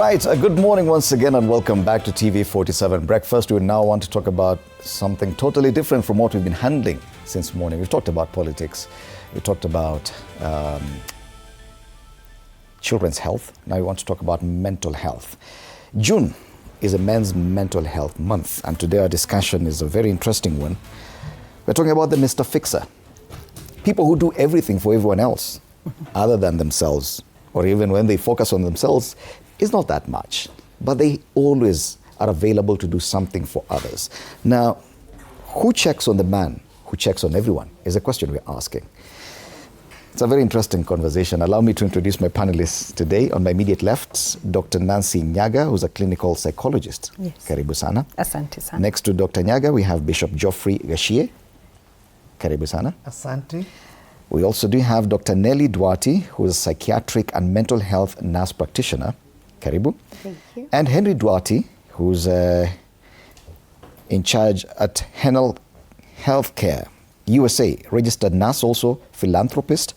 right, good morning once again and welcome back to TV47 Breakfast. We now want to talk about something totally different from what we've been handling since morning. We've talked about politics, we talked about children's health. Now we want to talk about mental health. June is a Men's Mental Health Month, and today our discussion is a very interesting one. We're talking about the Mr. Fixer. People who do everything for everyone else other than themselves, or even when they focus on themselves, is not that much. But they always are available to do something for others. Now, who checks on the man who checks on everyone is a question we're asking. It's a very interesting conversation. Allow me to introduce my panelists today. On my immediate left, Dr. Nancy Nyaga, who's a clinical psychologist. Yes. Karibu sana. Asante sana. Next to Dr. Nyaga, we have Bishop Geoffrey Gashie. Karibu sana. Asante. We also do have Dr. Nelly Duarte, who is a psychiatric and mental health nurse practitioner. Karibu. Thank you. And Henry Duarte, who's in charge at Henel Healthcare, USA, registered nurse, also philanthropist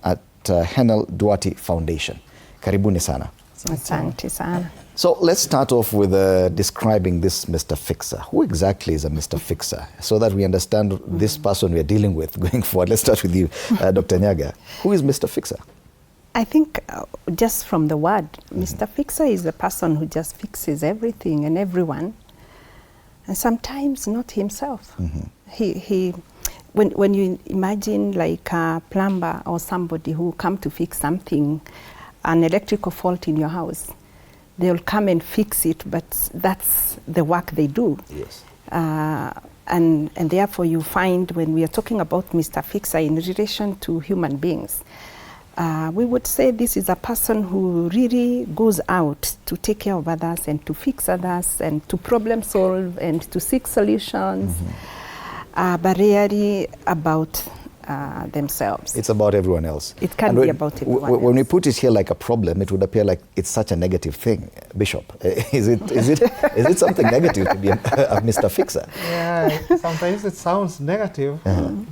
at Henel Duarte Foundation. Karibuni sana. Asante sana. So let's start off with describing this Mr. Fixer. Who exactly is a Mr. Fixer? So that we understand this person we are dealing with going forward. Let's start with you, Dr. Nyaga. Who is Mr. Fixer? I think just from the word, Mr. Fixer is the person who just fixes everything and everyone, and sometimes not himself. When you imagine like a plumber or somebody who come to fix something, an electrical fault in your house, they'll come and fix it, but that's the work they do. Yes. And therefore you find when we are talking about Mr. Fixer in relation to human beings, we would say this is a person who really goes out to take care of others and to fix others and to problem solve and to seek solutions, but rarely about themselves. It's about everyone else. It can be about everyone else. When we put it here like a problem, it would appear like it's such a negative thing. Bishop, is it something negative to be a Mr. Fixer? Yeah, sometimes it sounds negative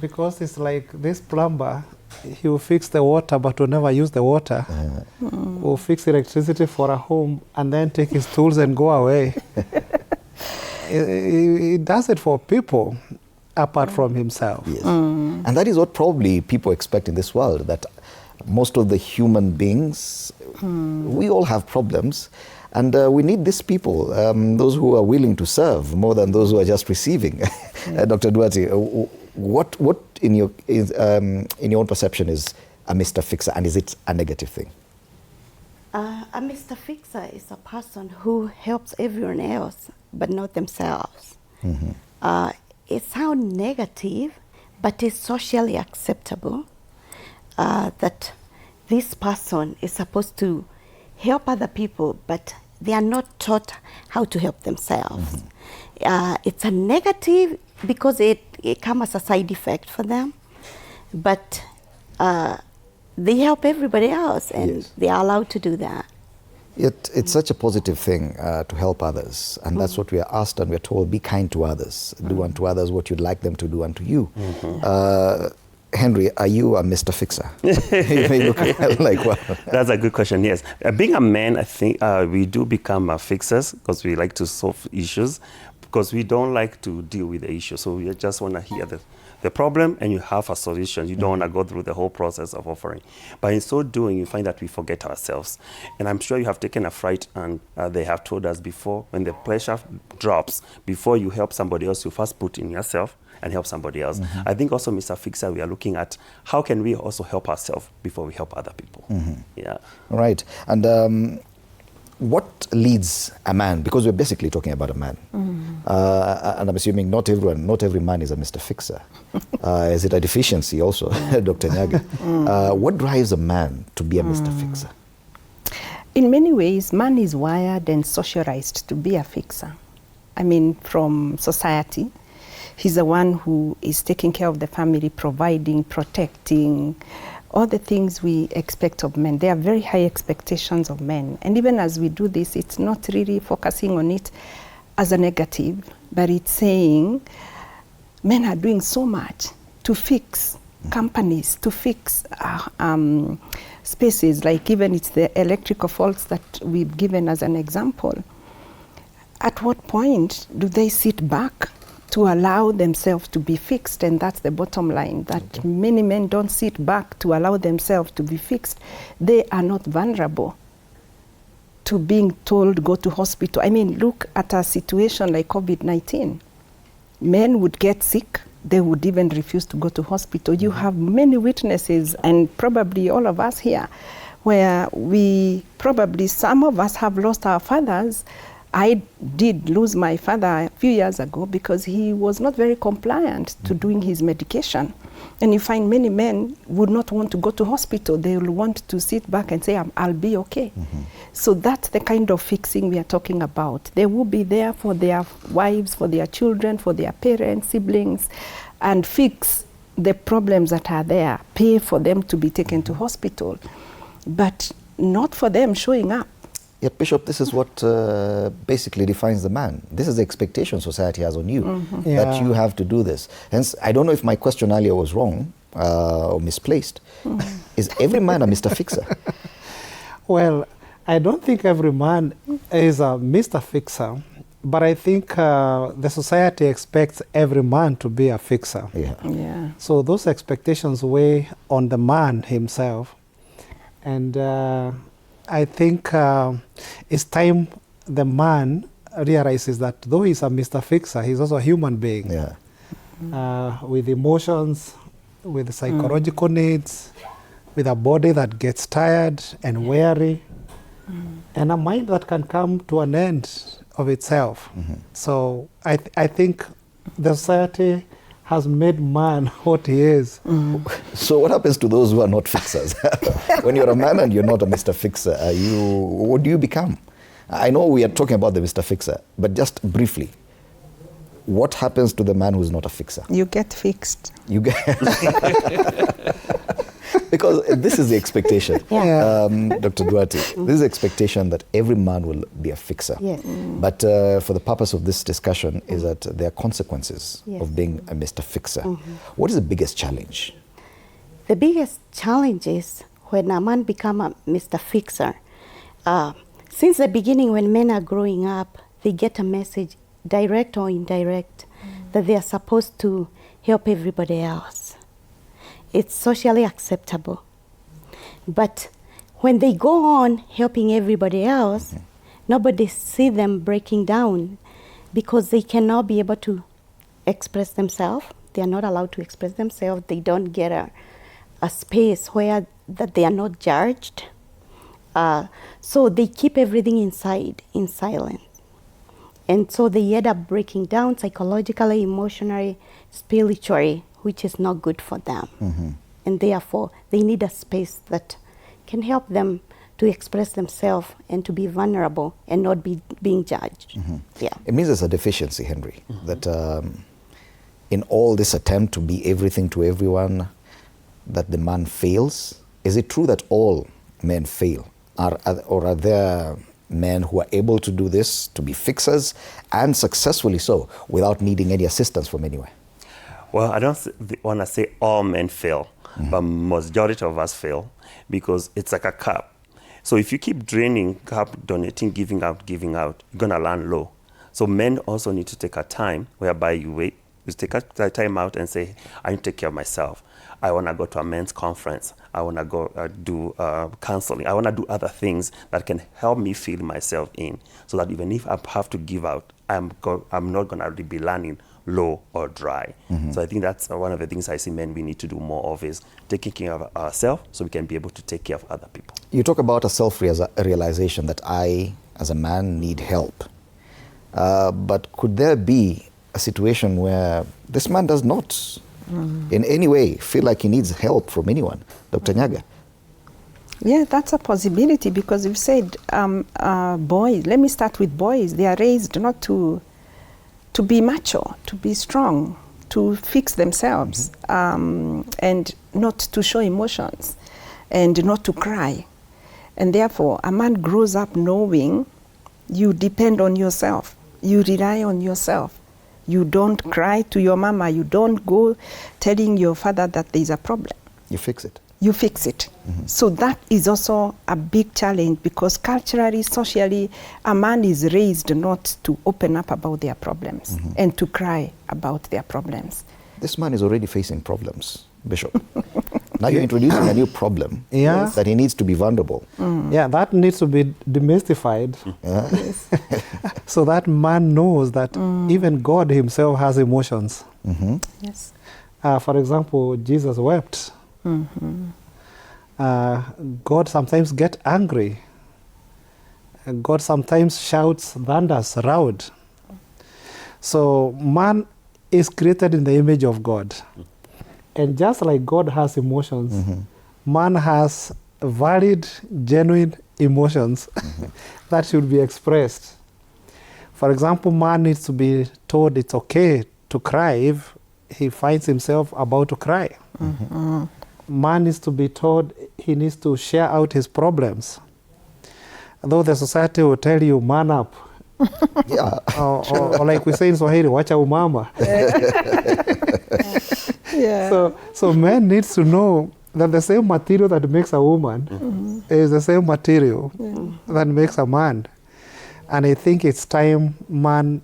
because it's like this plumber, he will fix the water but will never use the water. Will fix electricity for a home and then take his tools and go away. He does it for people apart from himself. Yes. And that is what probably people expect in this world, that most of the human beings, we all have problems, and we need these people, those who are willing to serve more than those who are just receiving. Dr. Duarte, what in your own perception is a Mr. Fixer, and is it a negative thing? A Mr. Fixer is a person who helps everyone else but not themselves. It sounds negative, but it's socially acceptable that this person is supposed to help other people, but they are not taught how to help themselves. It's a negative because it comes as a side effect for them, but they help everybody else, and they are allowed to do that. Yet it's such a positive thing to help others, and that's what we are asked, and we're told, be kind to others, do unto others what you'd like them to do unto you. Henry, are you a Mr. Fixer? You may look like one. That's a good question, yes. Being a man, I think we do become fixers because we like to solve issues, because we don't like to deal with the issue. So we just want to hear the problem and you have a solution. You don't want to go through the whole process of offering. But in so doing, you find that we forget ourselves. And I'm sure you have taken a fright, and they have told us before, when the pressure drops, before you help somebody else, you first put in yourself and help somebody else. I think also, Mr. Fixer, we are looking at how can we also help ourselves before we help other people. Yeah. Right. And what leads a man, because we're basically talking about a man, and I'm assuming not every man is a Mr. Fixer. Is it a deficiency also, Dr. Nyaga? What drives a man to be a Mr. Fixer? In many ways, man is wired and socialized to be a fixer. I mean, from society, he's the one who is taking care of the family, providing, protecting, all the things we expect of men. There are very high expectations of men. And even as we do this, it's not really focusing on it as a negative, but it's saying men are doing so much to fix companies, to fix spaces, like even it's the electrical faults that we've given as an example, at what point do they sit back to allow themselves to be fixed? And that's the bottom line, that many men don't sit back to allow themselves to be fixed. They are not vulnerable to being told, go to hospital. I mean, look at a situation like COVID-19. Men would get sick, they would even refuse to go to hospital. You have many witnesses, and probably all of us here, where some of us have lost our fathers. I did lose my father a few years ago because he was not very compliant to doing his medication. And you find many men would not want to go to hospital. They will want to sit back and say, I'll be okay. So that's the kind of fixing we are talking about. They will be there for their wives, for their children, for their parents, siblings, and fix the problems that are there, pay for them to be taken to hospital, but not for them showing up. Yet, Bishop, this is what basically defines the man. This is the expectation society has on you, that you have to do this. Hence, I don't know if my question earlier was wrong or misplaced. Is every man a Mr. Fixer? Well, I don't think every man is a Mr. Fixer, but I think the society expects every man to be a fixer. Yeah. So those expectations weigh on the man himself. And I think it's time the man realizes that though he's a Mr. Fixer, he's also a human being. With emotions, with psychological needs, with a body that gets tired and weary, and a mind that can come to an end of itself. So I think the society has made man what he is. So what happens to those who are not fixers? When you're a man and you're not a Mr. Fixer, what do you become? I know we are talking about the Mr. Fixer, but just briefly, what happens to the man who's not a fixer? You get fixed. You get because this is the expectation, Dr. Duarte. This is the expectation that every man will be a fixer. But for the purpose of this discussion is that there are consequences of being a Mr. Fixer. What is the biggest challenge? The biggest challenge is when a man becomes a Mr. Fixer. Since the beginning, when men are growing up, they get a message, direct or indirect, that they are supposed to help everybody else. It's socially acceptable. But when they go on helping everybody else, nobody sees them breaking down because they cannot be able to express themselves. They are not allowed to express themselves. They don't get a space where that they are not judged. So they keep everything inside, in silence. And so they end up breaking down psychologically, emotionally, spiritually, which is not good for them. And therefore, they need a space that can help them to express themselves and to be vulnerable and not be being judged. It means there's a deficiency, Henry, that in all this attempt to be everything to everyone, that the man fails. Is it true that all men fail? Or are there men who are able to do this, to be fixers, and successfully so, without needing any assistance from anywhere? Well, I don't want to say all men fail, but majority of us fail because it's like a cup. So if you keep draining, cup, donating, giving out, you're going to land low. So men also need to take a time whereby you take a time out and say, I need to take care of myself. I want to go to a men's conference. I want to go do counseling. I want to do other things that can help me feel myself in, so that even if I have to give out, I'm not going to be landing low or dry. So I think that's one of the things I see men we need to do more of, is taking care of ourselves so we can be able to take care of other people. You talk about a self-realization that I, as a man, need help. But could there be a situation where this man does not in any way feel like he needs help from anyone? Dr. Nyaga? Yeah, that's a possibility, because you've said boys, let me start with boys. They are raised not to be macho, to be strong, to fix themselves, and not to show emotions, and not to cry. And therefore, a man grows up knowing you depend on yourself, you rely on yourself. You don't cry to your mama, you don't go telling your father that there's a problem. You fix it. you fix it. So that is also a big challenge, because culturally, socially, a man is raised not to open up about their problems and to cry about their problems. This man is already facing problems, Bishop. Now you're introducing a new problem that he needs to be vulnerable. Yeah, that needs to be demystified. So that man knows that even God himself has emotions. Yes. For example, Jesus wept. God sometimes gets angry. God sometimes shouts, thunders, loud. So man is created in the image of God. And just like God has emotions, man has valid, genuine emotions that should be expressed. For example, man needs to be told it's okay to cry if he finds himself about to cry. Man needs to be told he needs to share out his problems. Though the society will tell you, man up. Or like we say in Swahili, wacha umama. So man needs to know that the same material that makes a woman is the same material that makes a man. And I think it's time man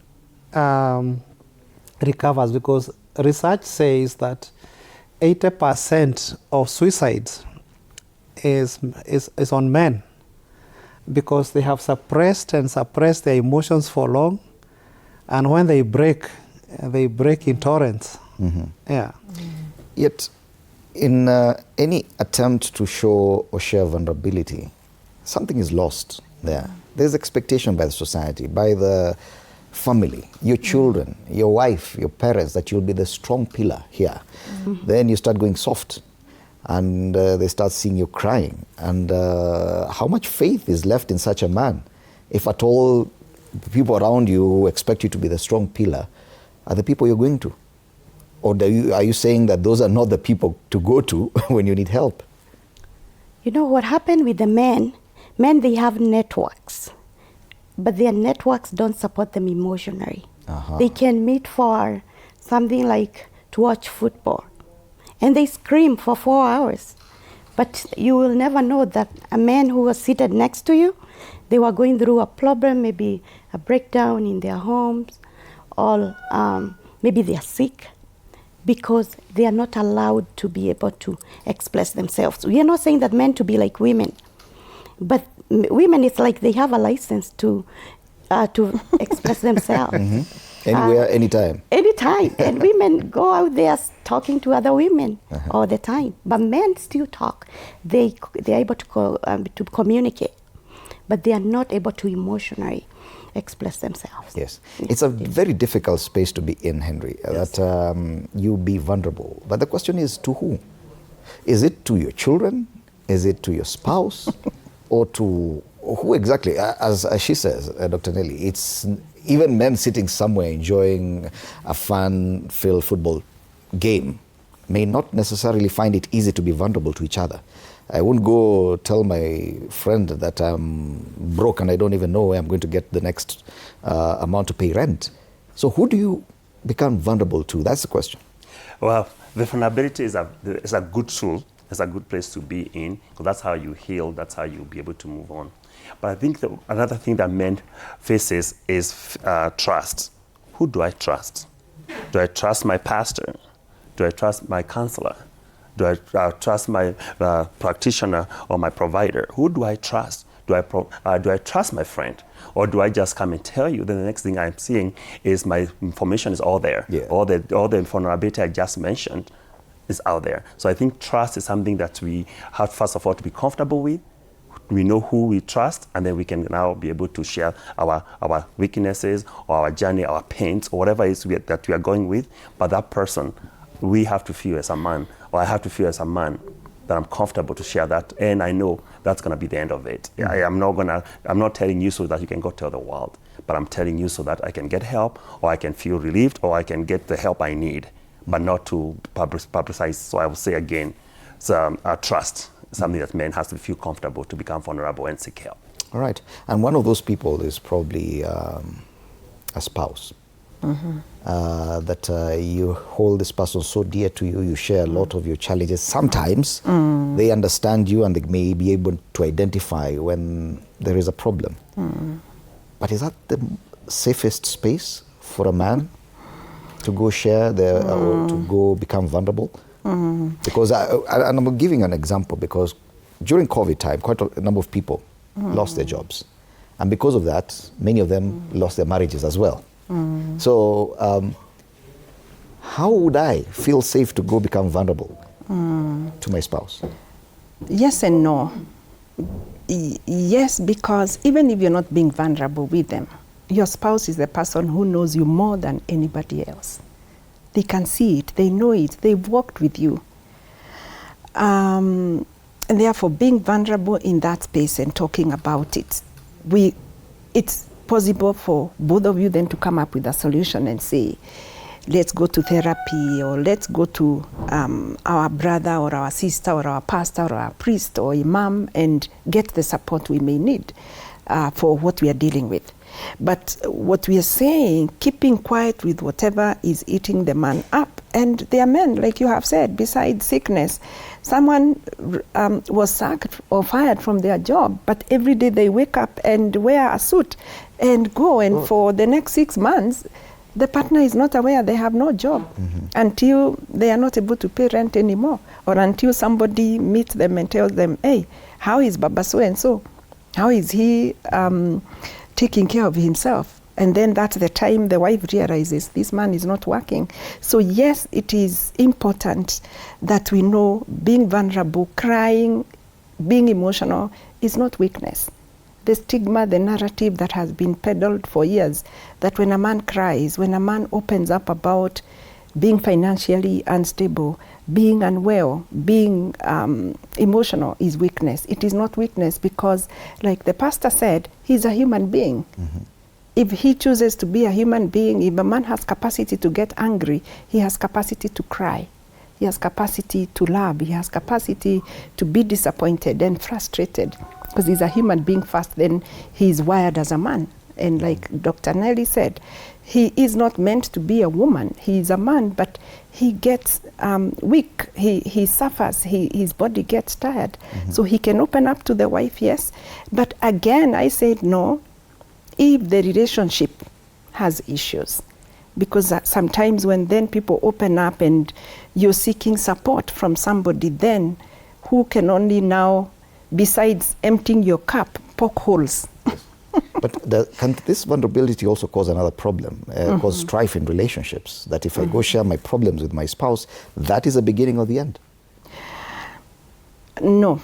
recovers, because research says that 80% of suicides is on men, because they have suppressed their emotions for long, and when they break in torrents. Yet, in any attempt to show or share vulnerability, something is lost there. There's expectation by the society, by the family, your children, your wife, your parents, that you'll be the strong pillar here. Then you start going soft, and they start seeing you crying. And how much faith is left in such a man? If at all the people around you who expect you to be the strong pillar are the people you're going to? Or are you saying that those are not the people to go to when you need help? You know what happened with the men? Men, they have networks, but their networks don't support them emotionally. They can meet for something like to watch football, and they scream for 4 hours. But you will never know that a man who was seated next to you, they were going through a problem, maybe a breakdown in their homes, or maybe they are sick, because they are not allowed to be able to express themselves. We are not saying that men to be like women, but women, it's like they have a license to express themselves. Anywhere, anytime. Anytime. And women go out there talking to other women all the time. But men still talk. They're able to communicate, but they are not able to emotionally express themselves. Yes. It's a very difficult space to be in, Henry, that you be vulnerable. But the question is, to who? Is it to your children? Is it to your spouse? Or to who exactly? As she says, Dr. Nelly, it's even men sitting somewhere enjoying a fun-filled football game may not necessarily find it easy to be vulnerable to each other. I won't go tell my friend that I'm broke and I don't even know where I'm going to get the next amount to pay rent. So who do you become vulnerable to? That's the question. Well, the vulnerability is a good tool. It's a good place to be in, because that's how you heal, that's how you'll be able to move on. But I think another thing that men faces is trust. Who do I trust? Do I trust my pastor? Do I trust my counselor? Do I trust my practitioner or my provider? Who do I trust? Do I trust my friend? Or do I just come and tell you, then the next thing I'm seeing is my information is all there. All the vulnerability I just mentioned is out there. So I think trust is something that we have, first of all, to be comfortable with. We know who we trust, and then we can now be able to share our weaknesses or our journey, our pains, or whatever it is that we are going with. But that person, we have to feel as a man, or I have to feel as a man, that I'm comfortable to share that, and I know that's going to be the end of it. I'm not telling you so that you can go tell the world, but I'm telling you so that I can get help, or I can feel relieved, or I can get the help I need, but not to publicize. So I will say again, trust. Something that men has to feel comfortable to become vulnerable and seek help. All right. And one of those people is probably a spouse. that you hold this person so dear to you, you share a lot of your challenges. Sometimes they understand you and they may be able to identify when there is a problem. But is that the safest space for a man to go share or to go become vulnerable? Because I'm giving an example, because during COVID time, quite a number of people lost their jobs. And because of that, many of them lost their marriages as well. So how would I feel safe to go become vulnerable to my spouse? Yes and no. Yes, because even if you're not being vulnerable with them, your spouse is the person who knows you more than anybody else. They can see it, they know it, they've walked with you. And therefore, being vulnerable in that space and talking about it, it's possible for both of you then to come up with a solution and say, let's go to therapy, or let's go to our brother or our sister or our pastor or our priest or imam and get the support we may need for what we are dealing with. But what we are saying, keeping quiet with whatever is eating the man up. And there are men, like you have said, besides sickness, someone was sacked or fired from their job, but every day they wake up and wear a suit and go, and for the next 6 months, the partner is not aware they have no job until they are not able to pay rent anymore, or until somebody meets them and tells them, hey, how is Baba so-and-so? How is he taking care of himself? And then that's the time the wife realizes this man is not working. So yes, it is important that we know being vulnerable, crying, being emotional is not weakness. The stigma, the narrative that has been peddled for years, that when a man cries, when a man opens up about being financially unstable, being unwell, being emotional is weakness. It is not weakness, because like the pastor said, he's a human being. If he chooses to be a human being, if a man has capacity to get angry, he has capacity to cry. He has capacity to love. He has capacity to be disappointed and frustrated, because he's a human being first, then he's wired as a man. And like Dr. Nelly said, he is not meant to be a woman. He is a man, but he gets weak. He suffers. His body gets tired. So he can open up to the wife, yes. But again, I said no, if the relationship has issues. Because sometimes when then people open up and you're seeking support from somebody, then who can only now, besides emptying your cup, poke holes. But can this vulnerability also cause another problem, cause strife in relationships? That if I go share my problems with my spouse, that is the beginning of the end? No,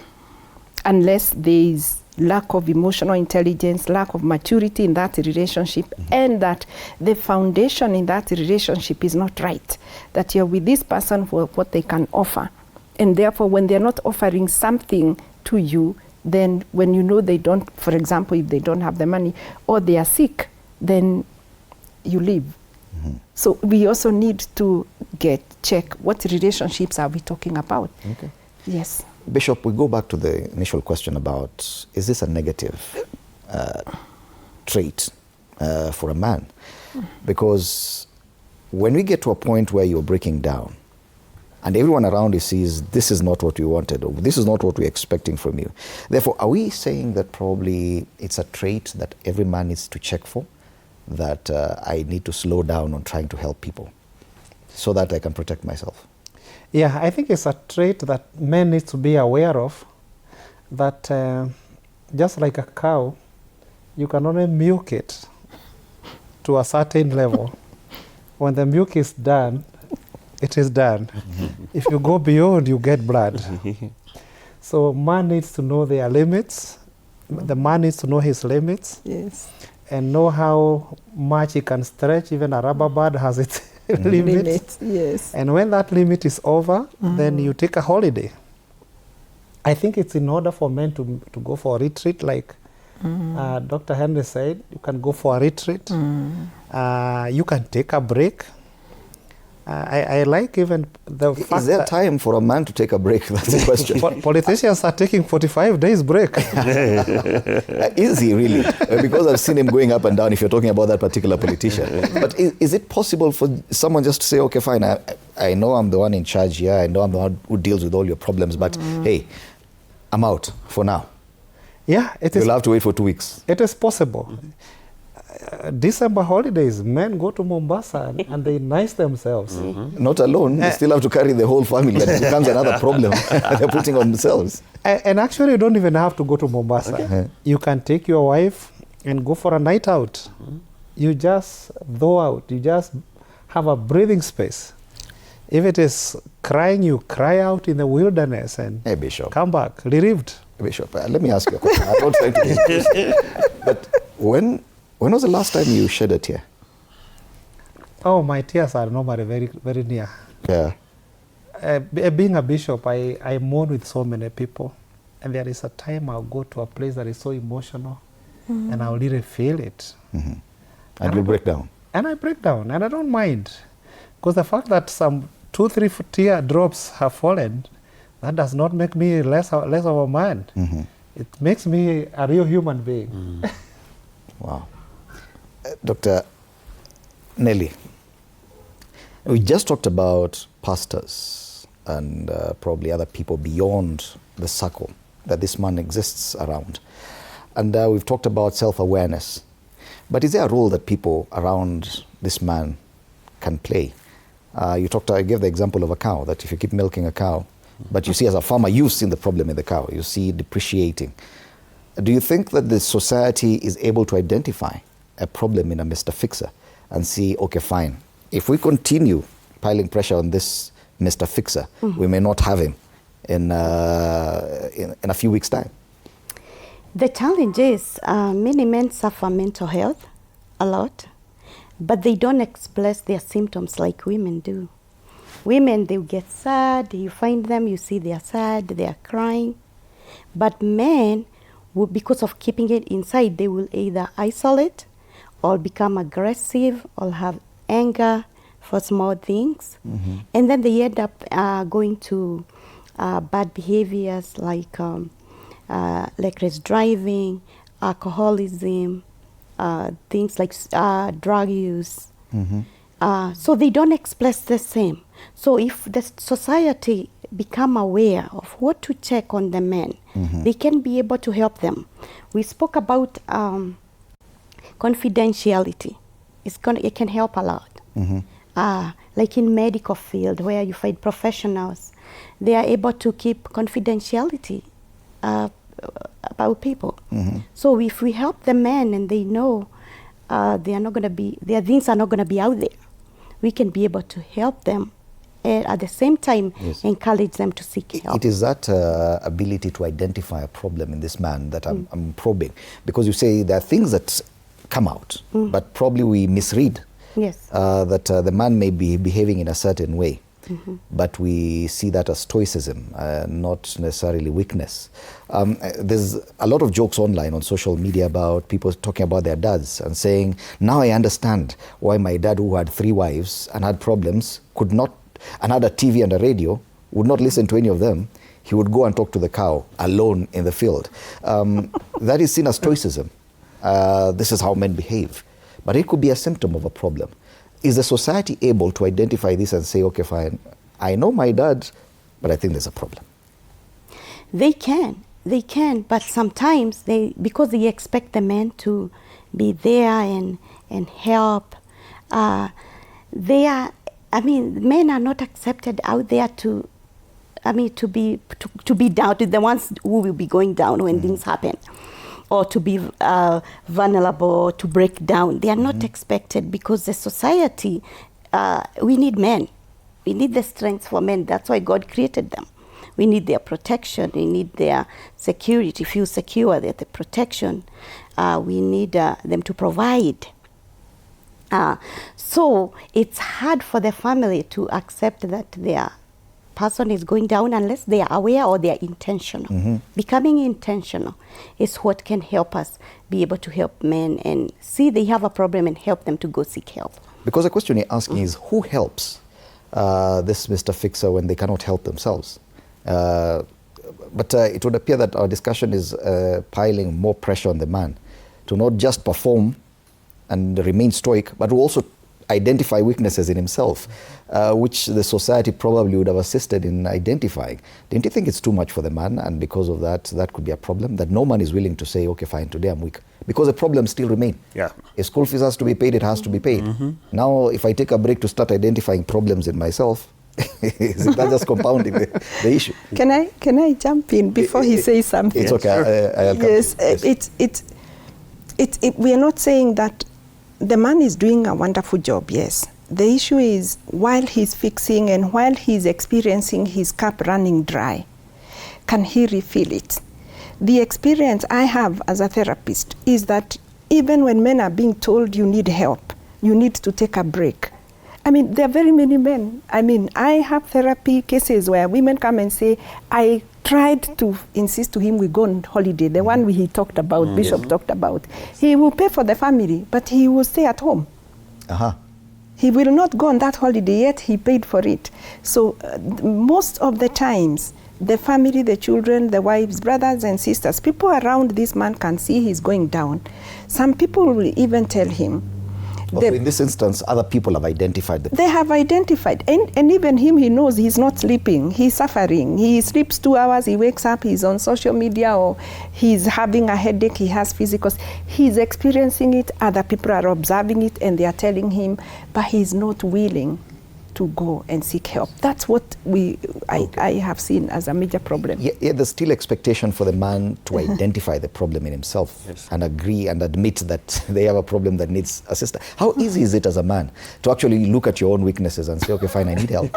unless there is lack of emotional intelligence, lack of maturity in that relationship, and that the foundation in that relationship is not right. That you're with this person for what they can offer. And therefore, when they're not offering something to you, then when you know they don't, for example, if they don't have the money or they are sick, then you leave. So we also need to check what relationships are we talking about. Okay. Yes. Bishop, we go back to the initial question about, is this a negative trait for a man? Because when we get to a point where you're breaking down, and everyone around you sees this is not what we wanted, or this is not what we're expecting from you. Therefore, are we saying that probably it's a trait that every man needs to check for? That I need to slow down on trying to help people so that I can protect myself? Yeah, I think it's a trait that men need to be aware of, that just like a cow, you can only milk it to a certain level. When the milk is done, it is done. If you go beyond, you get blood. So man needs to know their limits. The man needs to know his limits. Yes. And know how much he can stretch. Even a rubber band has its limits. Yes. And when that limit is over, then you take a holiday. I think it's in order for men to go for a retreat, like Dr. Henry said, you can go for a retreat. You can take a break. I like even the fact Is there that time for a man to take a break? That's the question. politicians are taking 45 days break. Is he really? Because I've seen him going up and down if you're talking about that particular politician. But is it possible for someone just to say, okay, fine, I know I'm the one in charge here, I know I'm the one who deals with all your problems, but hey, I'm out for now. Yeah, it is. You'll have to wait for 2 weeks. It is possible. December holidays, men go to Mombasa and they nice themselves. Not alone, they still have to carry the whole family, and it becomes another problem they're putting on themselves. And actually, you don't even have to go to Mombasa. Okay. You can take your wife and go for a night out. You just thaw out. You just have a breathing space. If it is crying, you cry out in the wilderness and Hey, Bishop. come back relieved. Bishop, let me ask you a question. I'm not trying to be interesting. But when was the last time you shed a tear? Oh, my tears are normally very, very near. Yeah. Being a bishop, I mourn with so many people. And there is a time I'll go to a place that is so emotional and I'll really feel it. And you break down. And I break down and I don't mind. Because the fact that some 2-3 tear drops have fallen, that does not make me less of a man. It makes me a real human being. Wow. Dr. Nelly, we just talked about pastors and probably other people beyond the circle that this man exists around. And we've talked about self-awareness. But is there a role that people around this man can play? I gave the example of a cow, that if you keep milking a cow, but you see as a farmer, you've seen the problem in the cow, you see it depreciating. Do you think that the society is able to identify a problem in a Mr. Fixer and see, okay, fine, if we continue piling pressure on this Mr. Fixer, we may not have him in a few weeks' time? The challenge is many men suffer mental health a lot, but they don't express their symptoms like women do. Women, they get sad, you find them, you see they are sad, they are crying. But men, because of keeping it inside, they will either isolate or become aggressive or have anger for small things. And then they end up going to bad behaviors like reckless driving, alcoholism, things like drug use. So they don't express the same. So if the society become aware of what to check on the men, they can be able to help them. We spoke about confidentiality. It can help a lot. Like in medical field where you find professionals, they are able to keep confidentiality about people. So if we help the men and they know their things are not going to be out there, we can be able to help them and at the same time encourage them to seek help. It is that ability to identify a problem in this man that I'm probing, because you say there are things that come out, but probably we misread that the man may be behaving in a certain way. But we see that as stoicism, not necessarily weakness. There's a lot of jokes online on social media about people talking about their dads and saying, now I understand why my dad, who had 3 wives and had problems, could not, and had a TV and a radio, would not listen to any of them. He would go and talk to the cow alone in the field. That is seen as stoicism. This is how men behave. But it could be a symptom of a problem. Is the society able to identify this and say, okay, fine, I know my dad, but I think there's a problem? They can, but sometimes because they expect the men to be there and help, men are not accepted out there to be down, to the ones who will be going down when things happen, or to be vulnerable, to break down. They are not expected because the society, we need men. We need the strength for men. That's why God created them. We need their protection. We need their security, feel secure, their protection. We need them to provide. So it's hard for the family to accept that their person is going down unless they are aware or they are intentional. Becoming intentional is what can help us be able to help men and see they have a problem and help them to go seek help. Because the question you're asking is, who helps this Mr. Fixer when they cannot help themselves. But it would appear that our discussion is piling more pressure on the man to not just perform and remain stoic, but to also identify weaknesses in himself, which the society probably would have assisted in identifying. Don't you think it's too much for the man, and because of that, that could be a problem, that no man is willing to say, okay, fine, today I'm weak? Because the problems still remain. Yeah. If school fees has to be paid, it has to be paid. Now, if I take a break to start identifying problems in myself, is that just compounding the issue? Can I jump in before he says something? It's okay. I'll come Yes, to you. we are not saying that the man is doing a wonderful job, yes. The issue is while he's fixing and while he's experiencing his cup running dry, can he refill it? The experience I have as a therapist is that even when men are being told you need help, you need to take a break. I mean, there are very many men. I mean, I have therapy cases where women come and say, I tried to insist to him we go on holiday, the one he talked about, Bishop talked about. He will pay for the family, but he will stay at home. He will not go on that holiday, yet he paid for it. So most of the times, the family, the children, the wives, brothers and sisters, people around this man can see he's going down. Some people will even tell him. Also, in this instance, other people have identified the They have identified, and even him, he knows he's not sleeping, he's suffering. He sleeps 2 hours, he wakes up, he's on social media, or he's having a headache, he has physicals. He's experiencing it, other people are observing it, and they are telling him, but he's not willing to go and seek help. That's what I have seen as a major problem. Yeah, there's still expectation for the man to identify the problem in himself and agree and admit that they have a problem that needs assistance. How easy is it as a man to actually look at your own weaknesses and say, okay, fine, I need help?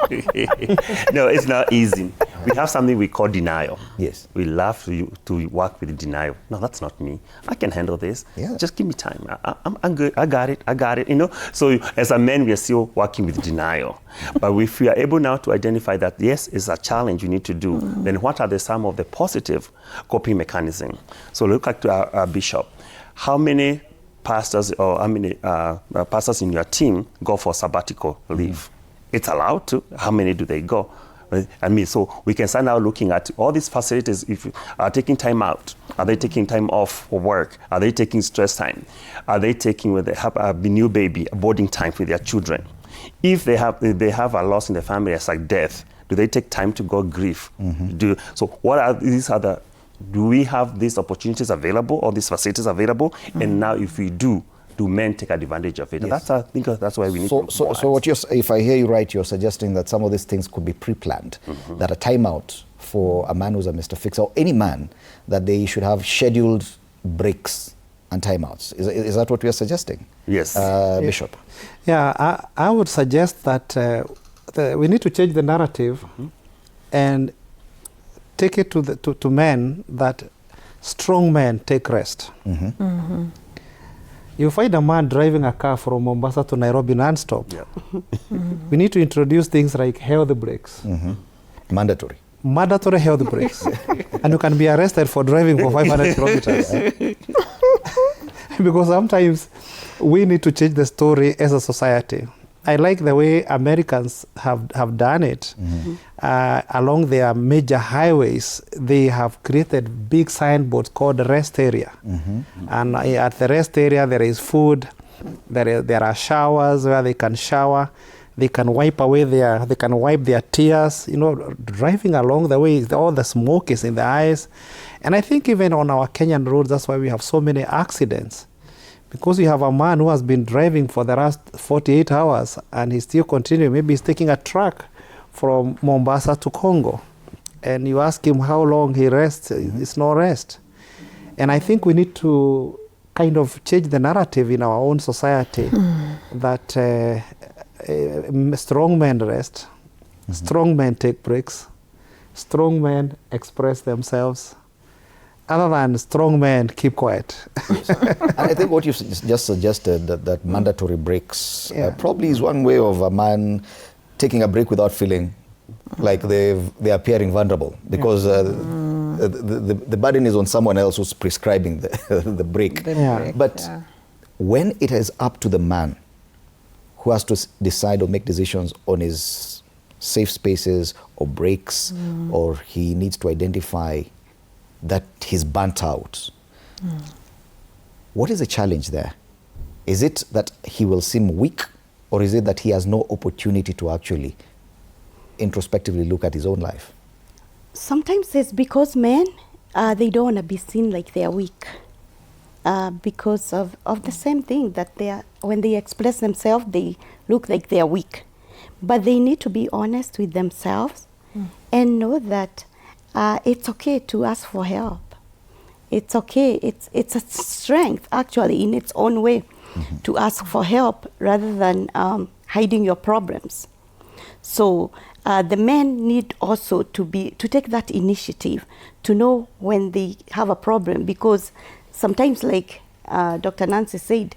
No, it's not easy. We have something we call denial. Yes. We love to work with denial. No, that's not me. I can handle this. Yeah. Just give me time. I'm good. I got it. You know. So as a man, we are still working with denial. But if we are able now to identify that, yes, it's a challenge you need to do, then what are some of the positive coping mechanisms? So look at our bishop. How many pastors or how many pastors in your team go for sabbatical leave? It's allowed to. How many do they go? I mean, so we can start now looking at all these facilities. If you are taking time out, are they taking time off for work? Are they taking stress time? Are they taking, when they have a new baby, boarding time with their children? If they have a loss in the family, it's like death, do they take time to go grieve? So what are these other, do we have these opportunities available, or these facilities available? And now if we do men take advantage of it? Yes. I think that's why we need to. So what if I hear you right, you're suggesting that some of these things could be pre-planned, that a timeout for a man who's a Mr. Fixer, or any man, that they should have scheduled breaks and timeouts. Is that what we are suggesting? Yes. Bishop? Yeah, I would suggest that we need to change the narrative and take it to men that strong men take rest. You find a man driving a car from Mombasa to Nairobi non-stop. We need to introduce things like health breaks. Mandatory health breaks. And you can be arrested for driving for 500 kilometers. Because sometimes we need to change the story as a society. I like the way Americans have done it. Along their major highways, they have created big signboards called rest area. And at the rest area, there is food. There are showers where they can shower. They can wipe their tears. You know, driving along the way, all the smoke is in the eyes. And I think even on our Kenyan roads, that's why we have so many accidents. Because you have a man who has been driving for the last 48 hours and he's still continuing. Maybe he's taking a truck from Mombasa to Congo. And you ask him how long he rests, it's no rest. And I think we need to kind of change the narrative in our own society that strong men rest, strong men take breaks, strong men express themselves, other than strong men keep quiet. And I think what you just suggested, that mandatory breaks, probably is one way of a man taking a break without feeling like they are appearing vulnerable, because the burden is on someone else who's prescribing the break. But when it is up to the man who has to decide or make decisions on his safe spaces or breaks, or he needs to identify that he's burnt out. What is the challenge there? Is it that he will seem weak, or is it that he has no opportunity to actually introspectively look at his own life? Sometimes it's because men, they don't want to be seen like they are weak. Because of the same thing that when they express themselves, they look like they are weak. But they need to be honest with themselves and know that it's okay to ask for help. It's okay. It's a strength, actually, in its own way, to ask for help rather than hiding your problems. So the men need also to take that initiative, to know when they have a problem, because sometimes, like Dr. Nancy said,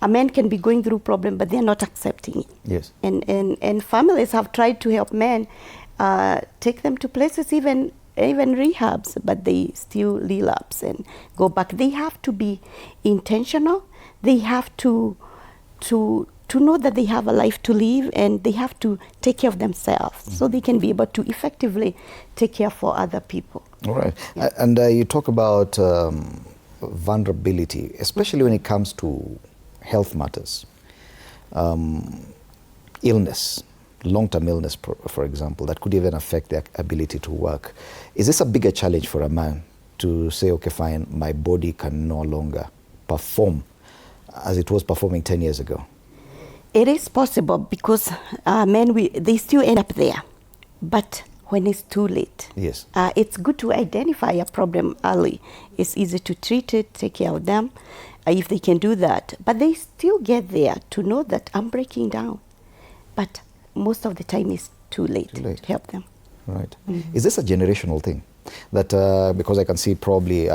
a man can be going through problem, but they're not accepting it. Yes. And families have tried to help men, take them to places, even rehabs, but they still relapse and go back. They have to be intentional. They have to know that they have a life to live, and they have to take care of themselves so they can be able to effectively take care for other people. All right. Yeah. And you talk about vulnerability, especially when it comes to health matters. Illness, long-term illness, for example, that could even affect their ability to work. Is this a bigger challenge for a man to say, okay, fine, my body can no longer perform as it was performing 10 years ago? It is possible, because men, they still end up there. But when it's too late, yes, it's good to identify a problem early. It's easy to treat it, take care of them, if they can do that. But they still get there to know that I'm breaking down. But most of the time it's too late to help them. Right. Is this a generational thing? That because I can see probably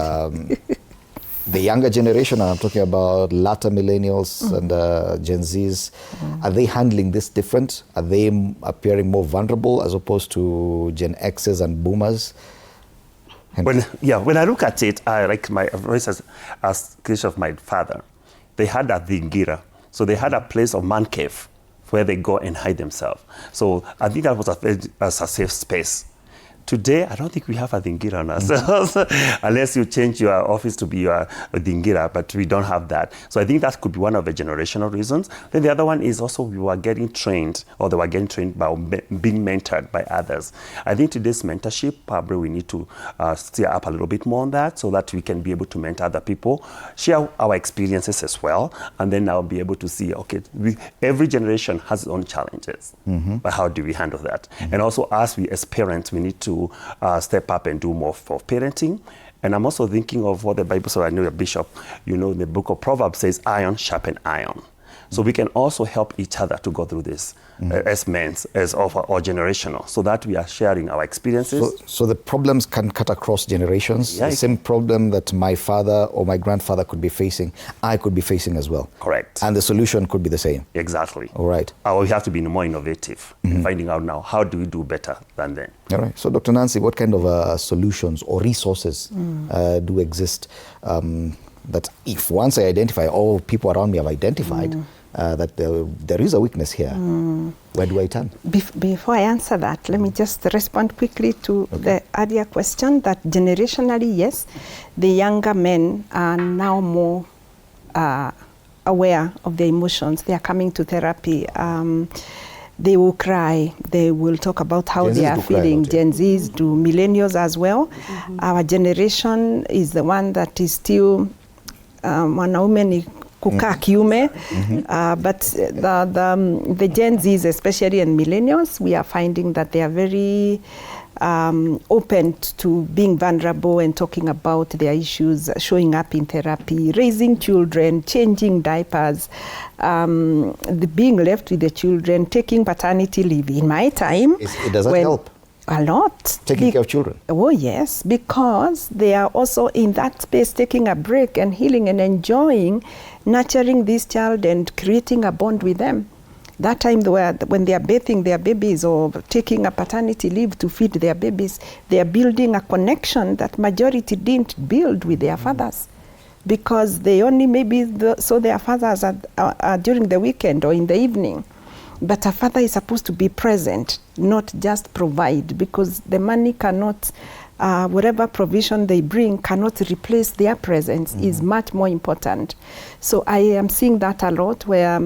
the younger generation, I'm talking about latter millennials and Gen Zs, are they handling this different? Are they appearing more vulnerable as opposed to Gen Xs and boomers? When I look at it, like my voice as case of my father, they had a dingira. So they had a place of man cave where they go and hide themselves. So I think that was a safe space. Today, I don't think we have a dingira on ourselves, unless you change your office to be a dingira, but we don't have that. So I think that could be one of the generational reasons. Then the other one is also we were getting trained, or they were getting trained by being mentored by others. I think today's mentorship, probably we need to steer up a little bit more on that, so that we can be able to mentor other people, share our experiences as well, and then now be able to see, okay, every generation has its own challenges, but how do we handle that? And also, as we as parents, we need to step up and do more for parenting. And I'm also thinking of what the Bible says. I know a bishop, the book of Proverbs says, iron sharpen iron. So we can also help each other to go through this as men, or generational, so that we are sharing our experiences. So the problems can cut across generations. The same problem that my father or my grandfather could be facing, I could be facing as well. Correct. And the solution could be the same. Exactly. All right. We have to be more innovative in finding out now, how do we do better than then? All right. So Dr. Nancy, what kind of solutions or resources do exist that if once I identify, all people around me have identified, that there is a weakness here, where do I turn? Before I answer that, let me just respond quickly to the earlier question that generationally, yes, the younger men are now more aware of their emotions. They are coming to therapy. They will cry. They will talk about how they are feeling. Gen Zs do, millennials as well. Our generation is the one that is still wanaume ni kukaa kiume, but the Gen Zs especially and millennials, we are finding that they are very open to being vulnerable and talking about their issues, showing up in therapy, raising children, changing diapers, being left with the children, taking paternity leave. In my time, does that help? A lot. Taking care of children? Oh, yes, because they are also in that space taking a break and healing and enjoying nurturing this child and creating a bond with them. That time when they are bathing their babies or taking a paternity leave to feed their babies, they are building a connection that majority didn't build with their fathers, because they only maybe saw their fathers during the weekend or in the evening. But a father is supposed to be present, not just provide, because the money cannot, whatever provision they bring cannot replace their presence. Is much more important. So I am seeing that a lot, where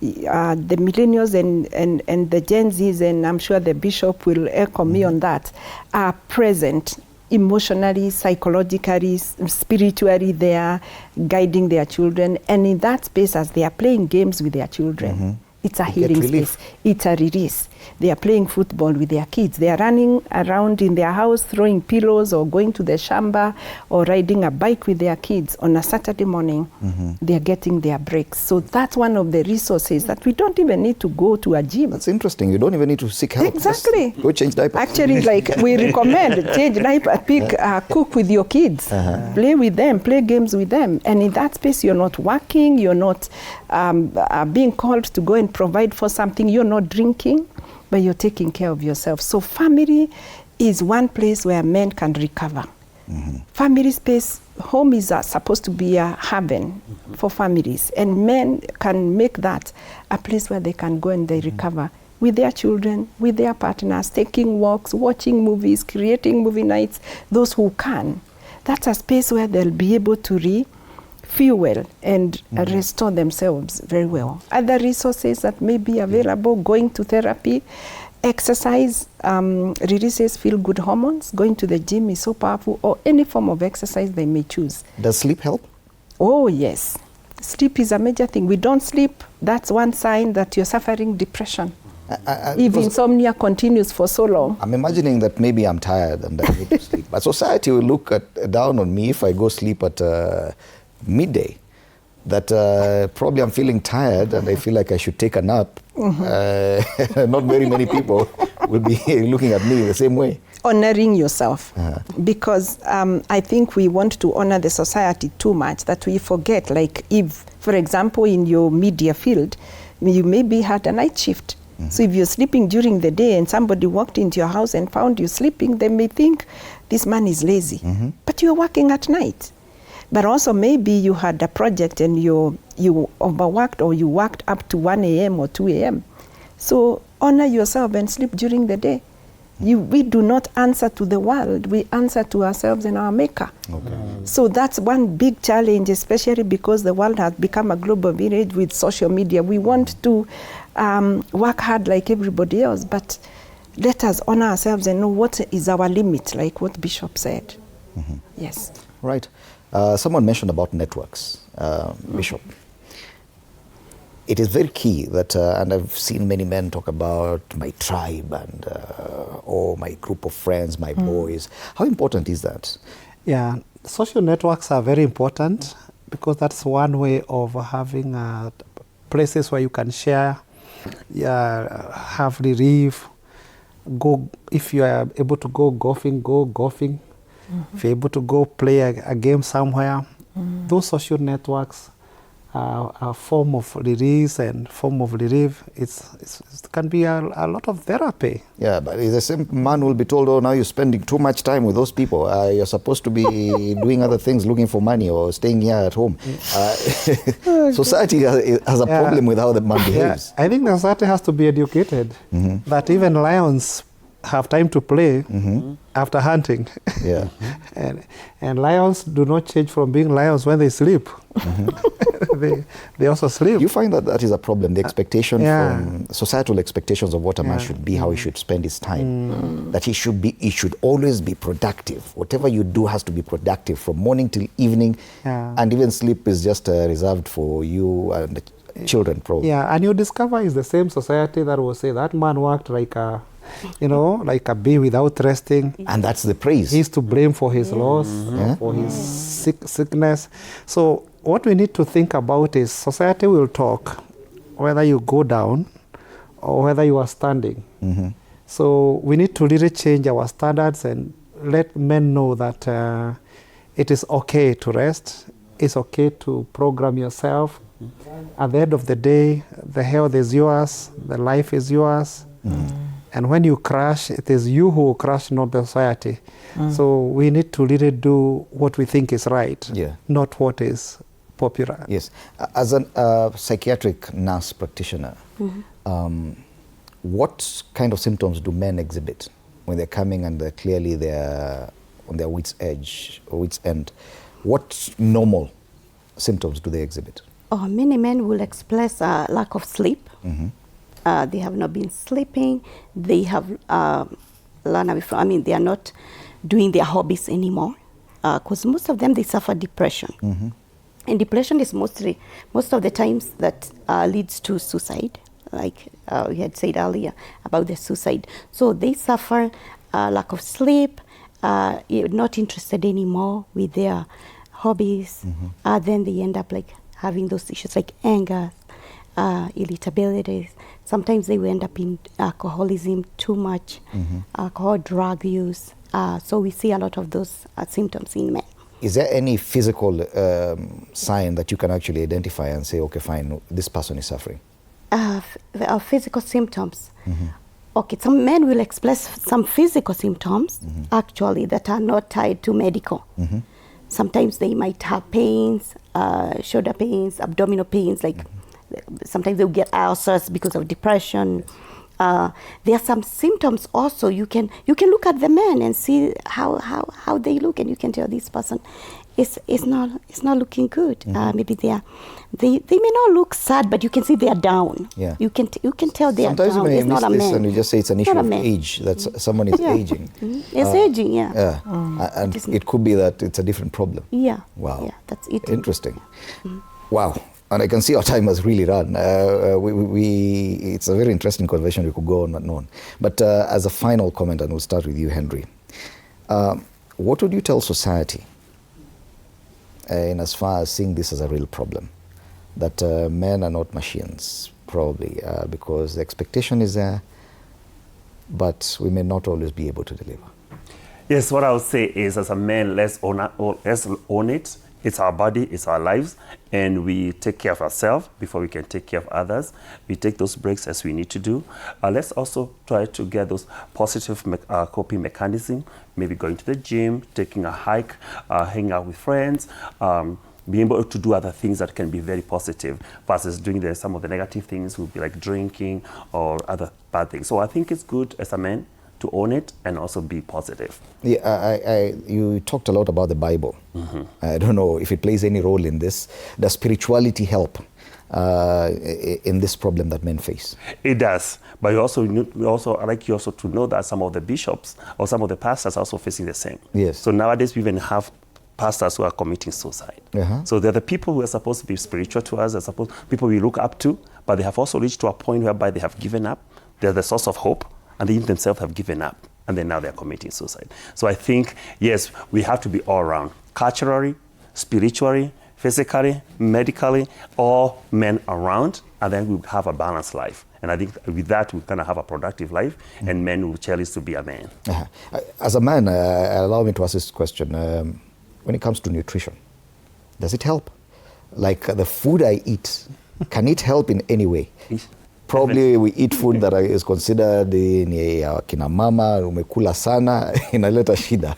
the millennials and the Gen Zs, and I'm sure the bishop will echo me on that, are present emotionally, psychologically, spiritually. They are guiding their children, and in that space, as they are playing games with their children, it's a healing space. It's a release. They are playing football with their kids. They are running around in their house, throwing pillows, or going to the shamba, or riding a bike with their kids on a Saturday morning. They are getting their breaks. So that's one of the resources that we don't even need to go to a gym. That's interesting. You don't even need to seek help. Exactly. Just go change diapers. Actually, like we recommend, change diaper, cook with your kids, play with them, play games with them. And in that space, you're not working, you're not being called to go and provide for something, you're not drinking, but you're taking care of yourself. So family is one place where men can recover. Family space, home is supposed to be a haven for families, and men can make that a place where they can go and they recover with their children, with their partners, taking walks, watching movies, creating movie nights, those who can. That's a space where they'll be able to refuel and restore themselves very well. Other resources that may be available, going to therapy, exercise releases feel-good hormones. Going to the gym is so powerful, or any form of exercise they may choose. Does sleep help? Oh, yes. Sleep is a major thing. We don't sleep, that's one sign that you're suffering depression. If insomnia continues for so long. I'm imagining that maybe I'm tired and I need to sleep. But society will look down on me if I go sleep at midday. That probably I'm feeling tired and I feel like I should take a nap. Not very many people will be looking at me the same way. Honoring yourself. Because I think we want to honor the society too much that we forget. Like if, for example, in your media field, you maybe had a night shift. So if you're sleeping during the day and somebody walked into your house and found you sleeping, they may think this man is lazy. But you're working at night. But also maybe you had a project and you overworked, or you worked up to 1 a.m. or 2 a.m. So honor yourself and sleep during the day. We do not answer to the world, we answer to ourselves and our maker. So that's one big challenge, especially because the world has become a global village with social media. We want to work hard like everybody else, but let us honor ourselves and know what is our limit, like what Bishop said. Yes. Right. Someone mentioned about networks, Bishop. It is very key that, and I've seen many men talk about my tribe and or my group of friends, my boys. How important is that? Yeah, social networks are very important because that's one way of having places where you can share, have relief, go, if you are able to go golfing, go golfing. If you're able to go play a game somewhere, those social networks are a form of release and form of relief. It can be a lot of therapy. Yeah, but the same man will be told, oh, now you're spending too much time with those people. You're supposed to be doing other things, looking for money or staying here at home. Society has a problem with how the man behaves. I think the society has to be educated that even lions have time to play after hunting. And lions do not change from being lions when they sleep. They also sleep. You find that that is a problem, the expectation from societal expectations of what a man should be, how he should spend his time. That he should always be productive. Whatever you do has to be productive from morning till evening. And even sleep is just reserved for you and the children, probably. Yeah, and you discover it's the same society that will say that man worked like a like a bee without resting. And that's the praise. He's to blame for his loss, for his sickness. So what we need to think about is society will talk whether you go down or whether you are standing. So we need to really change our standards and let men know that it is okay to rest. It's okay to program yourself. At the end of the day, the health is yours, the life is yours. And when you crash, it is you who crash, not the society. So we need to really do what we think is right, not what is popular. Yes. As a psychiatric nurse practitioner, what kind of symptoms do men exhibit when they're coming and they're on their wit's edge or wit's end? What normal symptoms do they exhibit? Oh, many men will express lack of sleep. They have not been sleeping. They have learned away from, they are not doing their hobbies anymore. Because most of them, they suffer depression. And depression is most of the times that leads to suicide, like we had said earlier about the suicide. So they suffer lack of sleep, not interested anymore with their hobbies. Then they end up like having those issues like anger, irritability. Sometimes they will end up in alcoholism, too much alcohol, drug use. So we see a lot of those symptoms in men. Is there any physical sign that you can actually identify and say, okay, fine, this person is suffering? Physical symptoms. Okay, some men will express some physical symptoms actually that are not tied to medical. Sometimes they might have pains, shoulder pains, abdominal pains, like sometimes they'll get ulcers because of depression. There are some symptoms also. You can look at the men and see how they look, and you can tell this person is not looking good. Maybe they may not look sad, but you can see they are down. Yeah. You can tell they are Sometimes down. you may It's miss not a this man. and you just say it's an issue of age, that someone is aging. It's aging, yeah. And it could be that it's a different problem. Yeah. Wow. Yeah, that's it. Interesting. Wow. And I can see our time has really run. It's a very interesting conversation. We could go on and on. But as a final comment, and we'll start with you, Henry, what would you tell society in as far as seeing this as a real problem? That men are not machines, probably, because the expectation is there, but we may not always be able to deliver. Yes, what I would say is, as a man, let's own it. It's our body, it's our lives, and we take care of ourselves before we can take care of others. We take those breaks as we need to do. Let's also try to get those positive coping mechanisms, maybe going to the gym, taking a hike, hanging out with friends, being able to do other things that can be very positive versus doing some of the negative things would be like drinking or other bad things. So I think it's good as a man to own it and also be positive. Yeah, you talked a lot about the Bible. I don't know if it plays any role in this. Does spirituality help in this problem that men face? It does, but I'd like you also to know that some of the bishops or some of the pastors are also facing the same. Yes. So nowadays we even have pastors who are committing suicide. So they're the people who are supposed to be spiritual to us, they're people we look up to, but they have also reached to a point whereby they have given up. They're the source of hope, and they themselves have given up, and then now they're committing suicide. So I think, yes, we have to be all around, culturally, spiritually, physically, medically, all men around, and then we'll have a balanced life. And I think with that, we're going to have a productive life, and men will cherish to be a man. As a man, allow me to ask this question. When it comes to nutrition, does it help? Like the food I eat, can it help in any way? Probably we eat food that is considered ni kina mama, umekula sana, inaleta shida.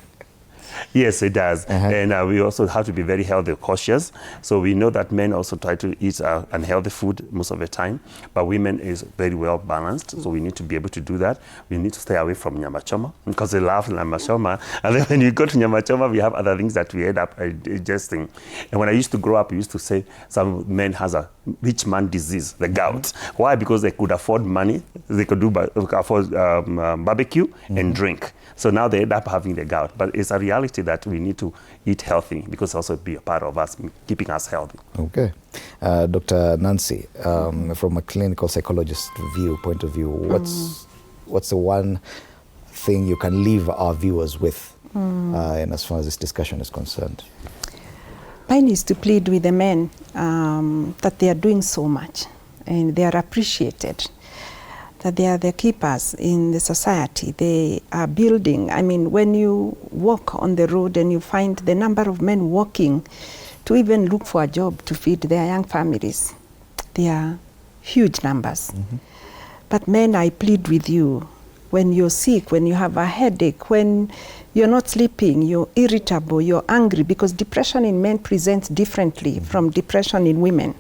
Yes, it does. And we also have to be very healthy cautious. So we know that men also try to eat unhealthy food most of the time, but women is very well balanced. So we need to be able to do that. We need to stay away from nyama choma because they love nyama choma. And then when you go to nyama choma, we have other things that we end up digesting. And when I used to grow up, we used to say some men has a rich man disease, the gout. Why? Because they could afford money, they could afford barbecue and drink. So now they end up having the gout. But it's a reality that we need to eat healthy because also be a part of us, keeping us healthy. Okay. Dr. Nancy, from a clinical psychologist point of view, what's the one thing you can leave our viewers with and as far as this discussion is concerned? Mine is to plead with the men that they are doing so much and they are appreciated, that they are the keepers in the society. They are building. I mean, when you walk on the road and you find the number of men walking to even look for a job to feed their young families, they are huge numbers. But men, I plead with you, when you're sick, when you have a headache, when you're not sleeping, you're irritable, you're angry, because depression in men presents differently from depression in women.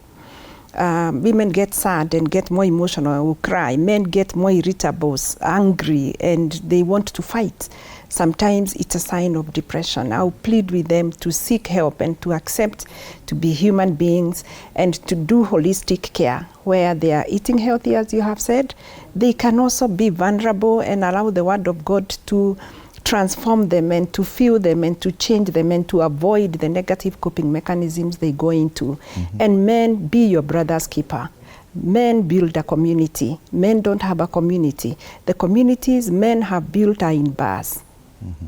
women get sad and get more emotional or cry. Men get more irritable, angry, and they want to fight. Sometimes it's a sign of depression. I'll plead with them to seek help and to accept to be human beings and to do holistic care where they are eating healthy, as you have said. They can also be vulnerable and allow the Word of God to transform them and to feel them and to change them and to avoid the negative coping mechanisms they go into. And men, be your brother's keeper. Men build a community. Men don't have a community. The communities men have built are in bars,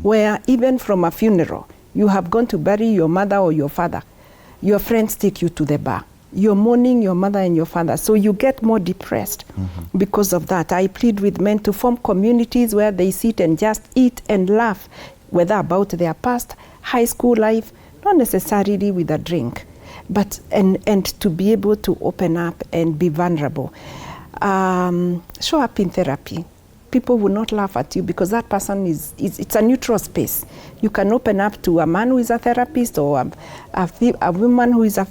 where even from a funeral, you have gone to bury your mother or your father. Your friends take you to the bar. You're mourning your mother and your father, so you get more depressed because of that. I plead with men to form communities where they sit and just eat and laugh, whether about their past, high school life, not necessarily with a drink, but and to be able to open up and be vulnerable. Show up in therapy. People will not laugh at you because that person it's a neutral space. You can open up to a man who is a therapist or a woman who is a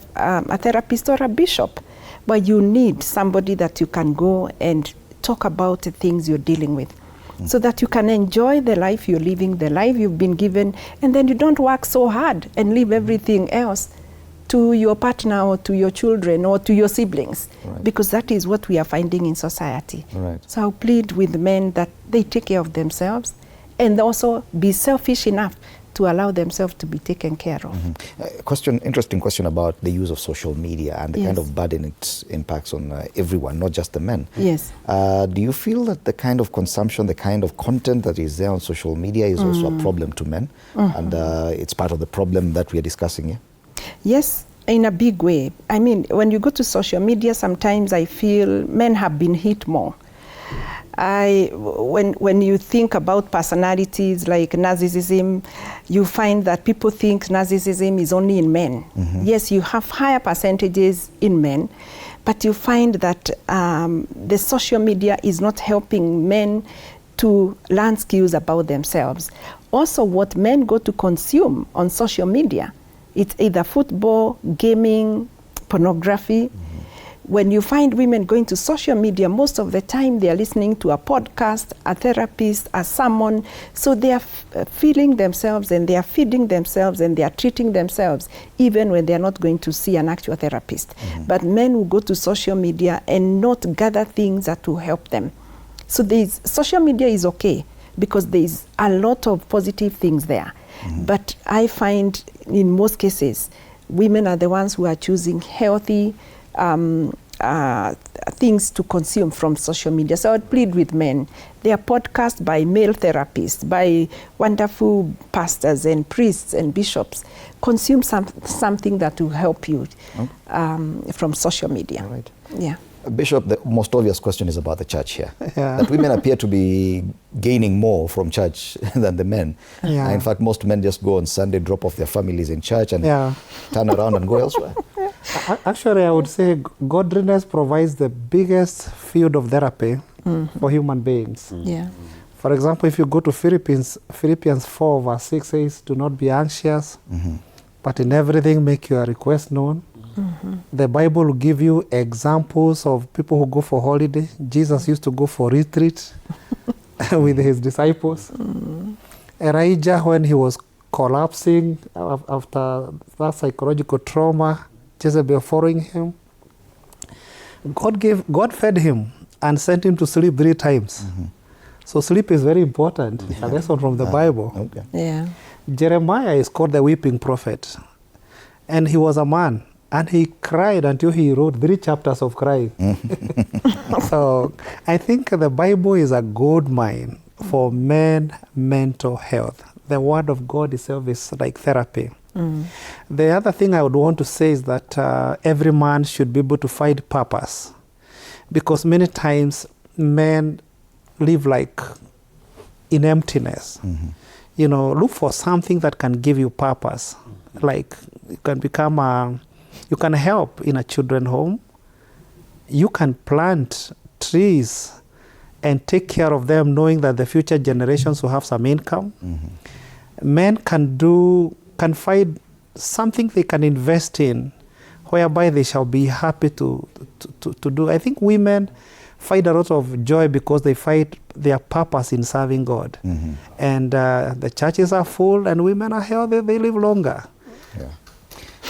therapist or a bishop, but you need somebody that you can go and talk about the things you're dealing with so that you can enjoy the life you're living, the life you've been given, and then you don't work so hard and leave everything else to your partner or to your children or to your siblings, because that is what we are finding in society. So I'll plead with men that they take care of themselves and also be selfish enough to allow themselves to be taken care of. Interesting question about the use of social media and the kind of burden it impacts on everyone, not just the men. Yes. Do you feel that the kind of consumption, the kind of content that is there on social media is also a problem to men? And it's part of the problem that we are discussing here? Yes, in a big way. I mean, when you go to social media, sometimes I feel men have been hit more. When you think about personalities like narcissism, you find that people think narcissism is only in men. Yes, you have higher percentages in men, but you find that the social media is not helping men to learn skills about themselves. Also, what men go to consume on social media, it's either football, gaming, pornography. When you find women going to social media, most of the time they are listening to a podcast, a therapist, a sermon. So they are feeling themselves and they are feeding themselves and they are treating themselves, even when they are not going to see an actual therapist. But men will go to social media and not gather things that will help them. So social media is okay because there is a lot of positive things there. But I find in most cases, women are the ones who are choosing healthy things to consume from social media. So I would plead with men. There are podcasts by male therapists, by wonderful pastors and priests and bishops. Consume something that will help you from social media. Right. Yeah. Bishop, the most obvious question is about the church here. That women appear to be gaining more from church than the men. In fact, most men just go on Sunday, drop off their families in church and turn around and go elsewhere. Actually, I would say godliness provides the biggest field of therapy for human beings. For example, if you go to Philippians 4 verse 6 says, do not be anxious, but in everything make your request known. The Bible will give you examples of people who go for holiday. Jesus used to go for retreat with his disciples. Elijah, when he was collapsing after that psychological trauma, Jezebel following him, God fed him and sent him to sleep 3 times. So sleep is very important. A lesson from the Bible. Jeremiah is called the weeping prophet. And he was a man. And he cried until he wrote 3 chapters of crying. So I think the Bible is a gold mine for men mental health. The Word of God itself is like therapy. The other thing I would want to say is that every man should be able to find purpose. Because many times men live like in emptiness. You know, look for something that can give you purpose. Like you can become you can help in a children's home. You can plant trees and take care of them, knowing that the future generations will have some income. Men can find something they can invest in, whereby they shall be happy to do. I think women find a lot of joy because they find their purpose in serving God. And the churches are full and women are healthy, they live longer. Yeah.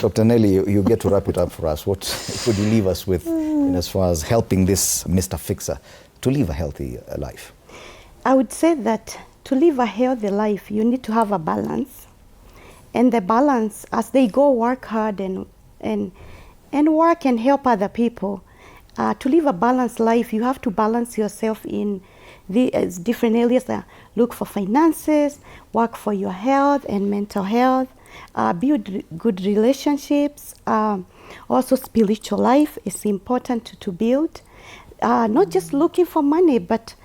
Dr. Nelly, you get to wrap it up for us. What could you leave us with as far as helping this Mr. Fixer to live a healthy life? I would say that to live a healthy life, you need to have a balance. And the balance, as they go work hard and work and help other people, to live a balanced life, you have to balance yourself in these different areas. Look for finances, work for your health and mental health, build good relationships. Also spiritual life is important to build. Not just looking for money, but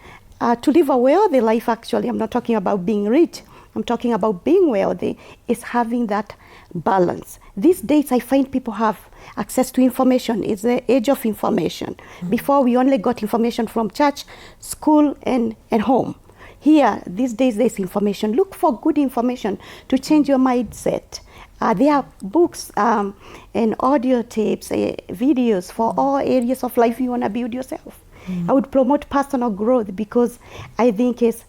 to live a wealthy life. Actually, I'm not talking about being rich. I'm talking about being wealthy, is having that balance. These days I find people have access to information. It's the age of information. Before we only got information from church, school and home. Here, these days there's information. Look for good information to change your mindset. There are books and audio tapes, videos for all areas of life you want to build yourself. I would promote personal growth because I think it's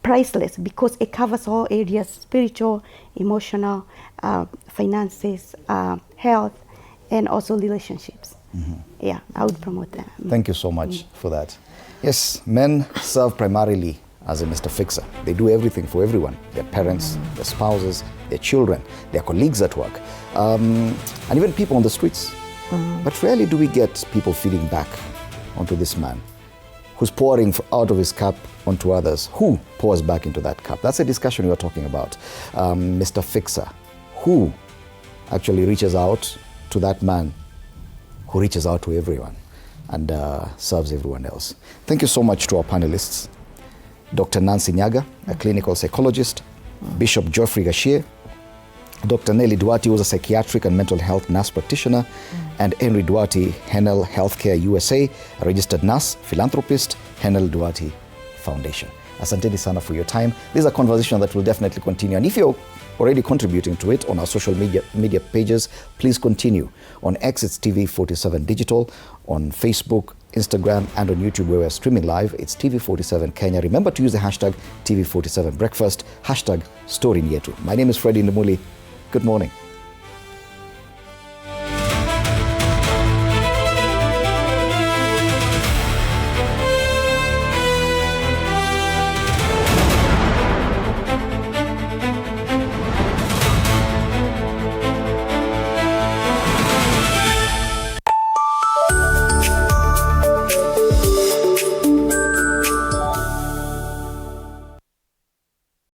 priceless, because it covers all areas: spiritual, emotional, finances, health, and also relationships. Yeah, I would promote that. Thank you so much for that. Yes, men serve primarily as a Mr. Fixer. They do everything for everyone: their parents, their spouses, their children, their colleagues at work, and even people on the streets. But rarely do we get people feeding back onto this man who's pouring out of his cup onto others. Who pours back into that cup? That's a discussion we are talking about. Mr. Fixer, who actually reaches out to that man who reaches out to everyone and serves everyone else. Thank you so much to our panelists. Dr. Nancy Nyaga, a clinical psychologist, Bishop Geoffrey Gashie, Dr. Nelly Duarte, who's a psychiatric and mental health nurse practitioner, and Henry Duarte, Henel Healthcare USA, a registered nurse, philanthropist, Henel Duarte Foundation. Asanteni sana for your time. This is a conversation that will definitely continue. And if you're already contributing to it on our social media pages, please continue. On X, it's TV47 Digital. On Facebook, Instagram, and on YouTube, where we're streaming live, it's TV47 Kenya. Remember to use the hashtag TV47 Breakfast, hashtag Story Yetu. My name is Freddie Ndimuli. Good morning.